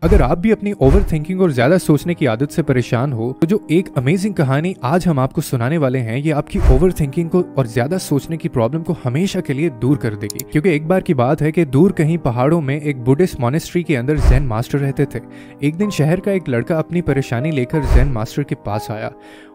अगर आप भी अपनी ओवर थिंकिंग और ज्यादा सोचने की आदत से परेशान हो तो जो एक अमेजिंग कहानी आज हम आपको सुनाने वाले हैं ये आपकी ओवर थिंकिंग को और ज्यादा सोचने की प्रॉब्लम को हमेशा के लिए दूर कर देगी। क्योंकि एक बार की बात है कि दूर कहीं पहाड़ों में एक बुद्धिस्ट मॉनेस्ट्री के अंदर ज़ेन मास्टर रहते थे। एक दिन शहर का एक लड़का अपनी परेशानी लेकर ज़ेन मास्टर के पास आया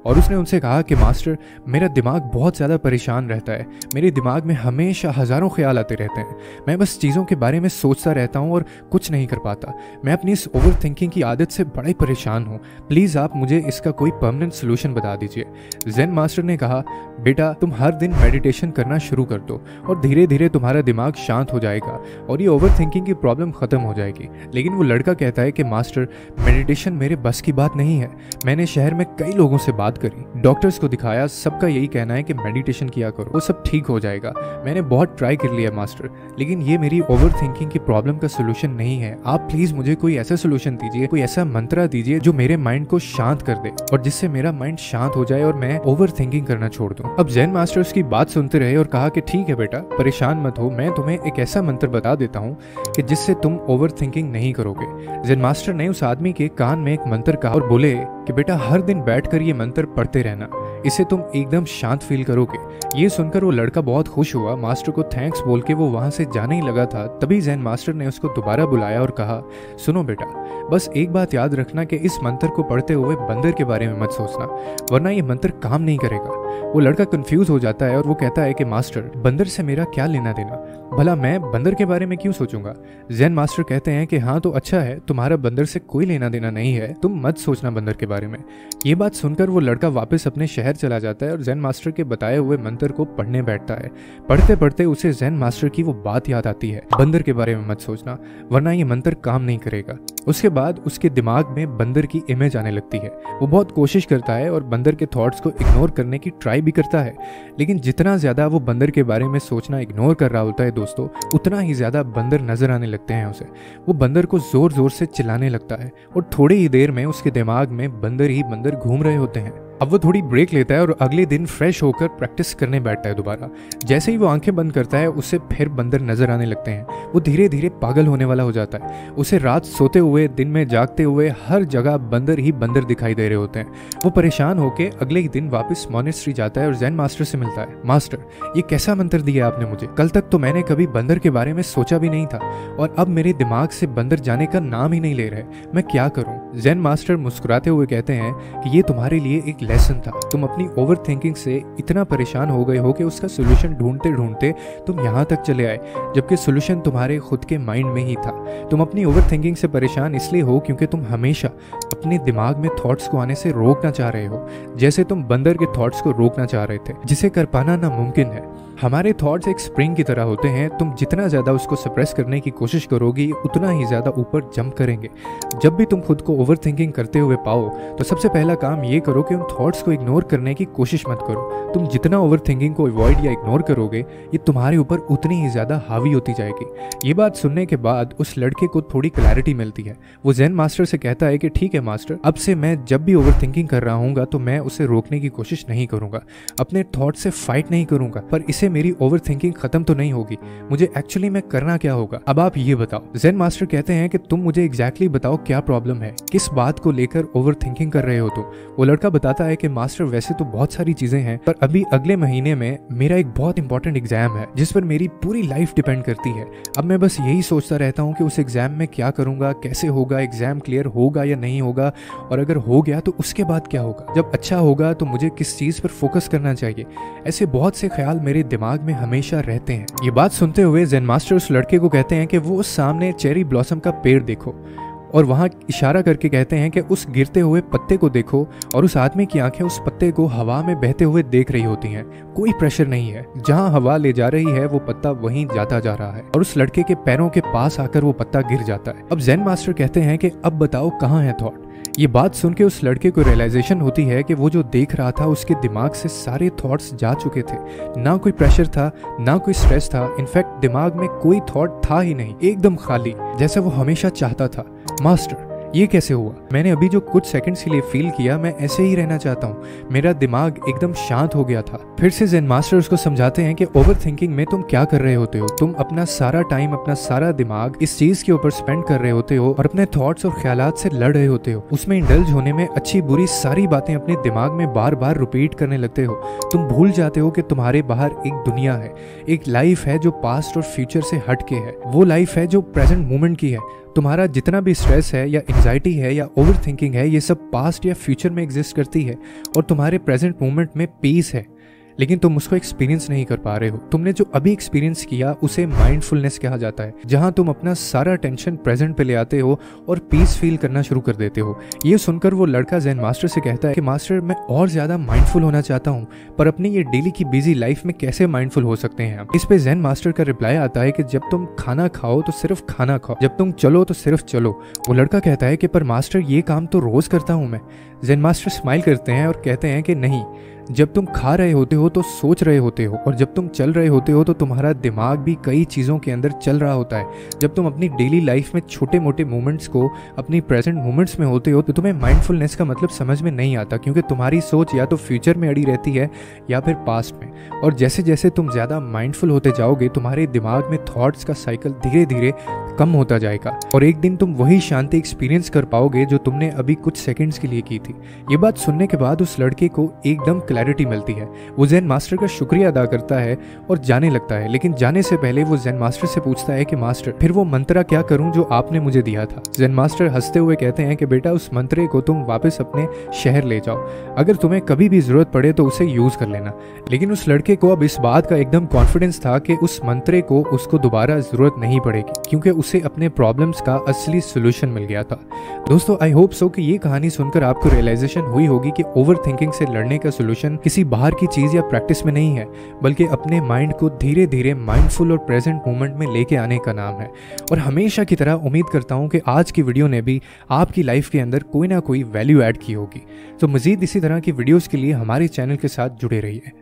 और उसने उनसे कहा कि मास्टर, मेरा दिमाग बहुत ज़्यादा परेशान रहता है। मेरे दिमाग में हमेशा हज़ारों ख्याल आते रहते हैं। मैं बस चीज़ों के बारे में सोचता रहता हूँ और कुछ नहीं कर पाता। मैं अपनी इस ओवर थिंकिंग की आदत से बड़ा ही परेशान हूँ। प्लीज़ आप मुझे इसका कोई परमानेंट सोल्यूशन बता दीजिए। ज़ेन मास्टर ने कहा, बेटा तुम हर दिन मेडिटेशन करना शुरू कर दो और धीरे धीरे तुम्हारा दिमाग शांत हो जाएगा और ये ओवर थिंकिंग की प्रॉब्लम ख़त्म हो जाएगी। लेकिन वो लड़का कहता है कि मास्टर, मेडिटेशन मेरे बस की बात नहीं है। मैंने शहर में कई लोगों से बात करी, डॉक्टर्स को दिखाया, सबका यही कहना है कि मेडिटेशन किया करो, वो सब ठीक हो जाएगा। मैंने बहुत ट्राई कर लिया मास्टर, लेकिन ये मेरी ओवर थिंकिंग की प्रॉब्लम का सोल्यूशन नहीं है। आप प्लीज़ मुझे कोई ऐसा सोल्यूशन दीजिए, कोई ऐसा मंत्र दीजिए जो मेरे माइंड को शांत कर दे और जिससे मेरा माइंड शांत हो जाए और मैं ओवर थिंकिंग करना छोड़ दूं। अब ज़ेन मास्टर उसकी बात सुनते रहे और कहा कि ठीक है बेटा, परेशान मत हो, मैं तुम्हें एक ऐसा मंत्र बता देता हूँ कि जिससे तुम ओवर थिंकिंग नहीं करोगे। ज़ेन मास्टर ने उस आदमी के कान में एक मंत्र कहा और बोले कि बेटा हर दिन बैठकर ये मंत्र पढ़ते रहना, इससे तुम एकदम शांत फील करोगे। ये सुनकर वो लड़का बहुत खुश हुआ। मास्टर को थैंक्स बोल के वो वहाँ से जाने ही लगा था, तभी ज़ेन मास्टर ने उसको दोबारा बुलाया और कहा, सुनो बेटा, बस एक बात याद रखना कि इस मंत्र को पढ़ते हुए बंदर के बारे में मत सोचना, वरना ये मंत्र काम नहीं करेगा। वो लड़का कंफ्यूज हो जाता है और वो कहता है कि मास्टर, बंदर से मेरा क्या लेना देना, भला मैं बंदर के बारे में क्यों सोचूंगा। ज़ेन मास्टर कहते हैं कि हाँ तो अच्छा है, तुम्हारा बंदर से कोई लेना देना नहीं है, तुम मत सोचना बंदर के बारे में। ये बात सुनकर वो लड़का वापस अपने शहर चला जाता है और ज़ेन मास्टर के बताए हुए मंत्र को पढ़ने बैठता है। पढ़ते पढ़ते उसे ज़ेन मास्टर की वो बात याद आती है, बंदर के बारे में मत सोचना, वरना ये मंत्र काम नहीं करेगा। उसके बाद उसके दिमाग में बंदर की इमेज आने लगती है। वो बहुत कोशिश करता है और बंदर के थॉट्स को इग्नोर करने की ट्राई भी करता है, लेकिन जितना ज़्यादा वो बंदर के बारे में सोचना इग्नोर कर रहा होता है दोस्तों, उतना ही ज़्यादा बंदर नजर आने लगते हैं उसे। वो बंदर को ज़ोर ज़ोर से चिल्लाने लगता है और थोड़ी ही देर में उसके दिमाग में बंदर ही बंदर घूम रहे होते हैं। अब वो थोड़ी ब्रेक लेता है और अगले दिन फ्रेश होकर प्रैक्टिस करने बैठता है दोबारा। जैसे ही वो आंखें बंद करता है उसे फिर बंदर नजर आने लगते हैं। वो धीरे धीरे पागल होने वाला हो जाता है। उसे रात सोते हुए, दिन में जागते हुए हर जगह बंदर ही बंदर दिखाई दे रहे होते हैं। वो परेशान होकर अगले ही दिन वापस मॉनेस्ट्री जाता है और ज़ेन मास्टर से मिलता है। मास्टर, ये कैसा मंत्र दिया आपने मुझे? कल तक तो मैंने कभी बंदर के बारे में सोचा भी नहीं था और अब मेरे दिमाग से बंदर जाने का नाम ही नहीं ले रहे, मैं क्या करूँ? ज़ेन मास्टर मुस्कुराते हुए कहते हैं कि ये तुम्हारे लिए एक लेसन था। तुम अपनी ओवर थिंकिंग से इतना परेशान हो गए हो कि उसका सोल्यूशन ढूंढते ढूंढते तुम यहाँ तक चले आए, जबकि सोल्यूशन तुम्हारे खुद के माइंड में ही था। तुम अपनी ओवर थिंकिंग से परेशान इसलिए हो क्योंकि तुम हमेशा अपने दिमाग में थॉट्स को आने से रोकना चाह रहे हो, जैसे तुम बंदर के थॉट्स को रोकना चाह रहे थे, जिसे कर पाना नामुमकिन है। हमारे थॉट्स एक स्प्रिंग की तरह होते हैं, तुम जितना ज़्यादा उसको सप्रेस करने की कोशिश करोगी उतना ही ज़्यादा ऊपर जंप करेंगे। जब भी तुम खुद को ओवर थिंकिंग करते हुए पाओ तो सबसे पहला काम ये करो कि उन थॉट्स को इग्नोर करने की कोशिश मत करो। तुम जितना ओवर थिंकिंग को अवॉइड या इग्नोर करोगे ये तुम्हारे ऊपर उतनी ही ज़्यादा हावी होती जाएगी। ये बात सुनने के बाद उस लड़के को थोड़ी क्लैरिटी मिलती है। वो ज़ेन मास्टर से कहता है कि ठीक है मास्टर, अब से मैं जब भी ओवर थिंकिंग कर रहा हूँ तो मैं उसे रोकने की कोशिश नहीं करूँगा, अपने थॉट से फाइट नहीं करूँगा, पर इसे मेरी ओवर थिंकिंग खत्म तो नहीं होगी। मुझे एक्चुअली में करना क्या होगा, अब आप ये बताओ। ज़ेन मास्टर कहते हैं कि तुम मुझे एग्जैक्टली बताओ क्या प्रॉब्लम है, किस बात को लेकर ओवर थिंकिंग कर रहे हो तुम। वो लड़का बताता है कि मास्टर वैसे तो बहुत सारी चीजें हैं, पर अभी अगले महीने में मेरा एक बहुत इंपॉर्टेंट एग्जाम है जिस पर मेरी पूरी लाइफ डिपेंड करती है। अब मैं बस यही सोचता रहता हूँ कि उस एग्जाम में क्या करूंगा, कैसे होगा, एग्जाम क्लियर होगा या नहीं होगा, और अगर हो गया तो उसके बाद क्या होगा, जब अच्छा होगा तो मुझे किस चीज पर फोकस करना चाहिए। ऐसे बहुत से ख्याल मेरे दिमाग में हमेशा रहते हैं। ये बात सुनते हुए ज़ेन मास्टर उस लड़के को कहते हैं कि वो सामने चेरी ब्लॉसम का पेड़ देखो, और वहाँ इशारा करके कहते हैं कि उस गिरते हुए पत्ते को देखो, और उस आदमी की आंखें उस पत्ते को हवा में बहते हुए देख रही होती हैं। कोई प्रेशर नहीं है, जहाँ हवा ले जा रही है वो पत्ता वहीं जाता जा रहा है, और उस लड़के के पैरों के पास आकर वो पत्ता गिर जाता है। अब ज़ेन मास्टर कहते हैं कि अब बताओ कहाँ है थॉट। ये बात सुन के उस लड़के को रियलाइजेशन होती है कि वो जो देख रहा था उसके दिमाग से सारे थॉट्स जा चुके थे। ना कोई प्रेशर था, ना कोई स्ट्रेस था, इनफैक्ट दिमाग में कोई थॉट था ही नहीं, एकदम खाली, जैसे वो हमेशा चाहता था। मास्टर, ये कैसे हुआ? मैंने अभी जो कुछ सेकंड्स के लिए फील किया, मैं ऐसे ही रहना चाहता हूँ। मेरा दिमाग एकदम शांत हो गया था। फिर से ज़ेन मास्टर उसको समझाते हैं कि ओवर थिंकिंग में तुम क्या कर रहे होते हो। तुम अपना सारा टाइम, अपना सारा दिमाग इस चीज के ऊपर स्पेंड कर रहे होते हो और अपने थॉट्स और ख्यालात से लड़ रहे होते हो। उसमें इंडल्ज होने में अच्छी बुरी सारी बातें अपने दिमाग में बार बार रिपीट करने लगते हो। तुम भूल जाते हो कि तुम्हारे बाहर एक दुनिया है, एक लाइफ है जो पास्ट और फ्यूचर से हट के है। वो लाइफ है जो प्रेजेंट मोमेंट की है। तुम्हारा जितना भी स्ट्रेस है या एंजाइटी है या ओवर थिंकिंग है, ये सब पास्ट या फ्यूचर में एग्जिस्ट करती है और तुम्हारे प्रेजेंट मोमेंट में पीस है, लेकिन तुम उसको एक्सपीरियंस नहीं कर पा रहे हो। तुमने जो अभी एक्सपीरियंस किया उसे माइंडफुलनेस कहा जाता है, जहां तुम अपना सारा टेंशन प्रेजेंट पे ले आते हो और पीस फील करना शुरू कर देते हो। ये सुनकर वो लड़का ज़ेन मास्टर से कहता है कि मास्टर, मैं और ज्यादा माइंडफुल होना चाहता हूँ, पर अपनी ये डेली की बिजी लाइफ में कैसे माइंडफुल हो सकते हैं हम? इस पे ज़ेन मास्टर का रिप्लाई आता है कि जब तुम खाना खाओ तो सिर्फ खाना खाओ, जब तुम चलो तो सिर्फ चलो। वो लड़का कहता है कि पर मास्टर, ये काम तो रोज करता हूँ मैं। ज़ेन मास्टर स्माइल करते हैं और कहते हैं कि नहीं, जब तुम खा रहे होते हो तो सोच रहे होते हो, और जब तुम चल रहे होते हो तो तुम्हारा दिमाग भी कई चीज़ों के अंदर चल रहा होता है। जब तुम अपनी डेली लाइफ में छोटे मोटे मोमेंट्स को अपनी प्रेजेंट मोमेंट्स में होते हो तो तुम्हें माइंडफुलनेस का मतलब समझ में नहीं आता, क्योंकि तुम्हारी सोच या तो फ्यूचर में अड़ी रहती है या फिर पास्ट में। और जैसे जैसे तुम ज़्यादा माइंडफुल होते जाओगे, तुम्हारे दिमाग में थॉट्स का साइकिल धीरे धीरे कम होता जाएगा और एक दिन तुम वही शांति एक्सपीरियंस कर पाओगे जो तुमने अभी कुछ सेकंड्स के लिए की थी। ये बात सुनने के बाद उस लड़के को एकदम क्लैरिटी मिलती है। वो ज़ेन मास्टर का शुक्रिया अदा करता है और जाने लगता है, लेकिन जाने से पहले वो ज़ेन मास्टर से पूछता है कि मास्टर, फिर वो मंत्रा क्या करूं जो आपने मुझे दिया था? ज़ेन मास्टर हंसते हुए कहते हैं कि बेटा, उस मंत्रे को तुम वापस अपने शहर ले जाओ। अगर तुम्हें कभी भी जरूरत पड़े तो उसे यूज कर लेना। लेकिन उस लड़के को अब इस बात का एकदम कॉन्फिडेंस था कि उस मंत्रे को उसको दोबारा जरूरत नहीं पड़ेगी, क्योंकि उसे अपने प्रॉब्लम्स का असली सोल्यूशन मिल गया था। दोस्तों, आई होप सो कि ये कहानी सुनकर आपको रियलाइजेशन हुई होगी कि ओवर थिंकिंग से लड़ने का सोल्यूशन किसी बाहर की चीज या प्रैक्टिस में नहीं है, बल्कि अपने माइंड को धीरे धीरे माइंडफुल और प्रेजेंट मोमेंट में लेके आने का नाम है। और हमेशा की तरह उम्मीद करता हूँ कि आज की वीडियो ने भी आपकी लाइफ के अंदर कोई ना कोई वैल्यू ऐड की होगी। तो मजीद इसी तरह की वीडियोस के लिए हमारे चैनल के साथ जुड़े रहिए।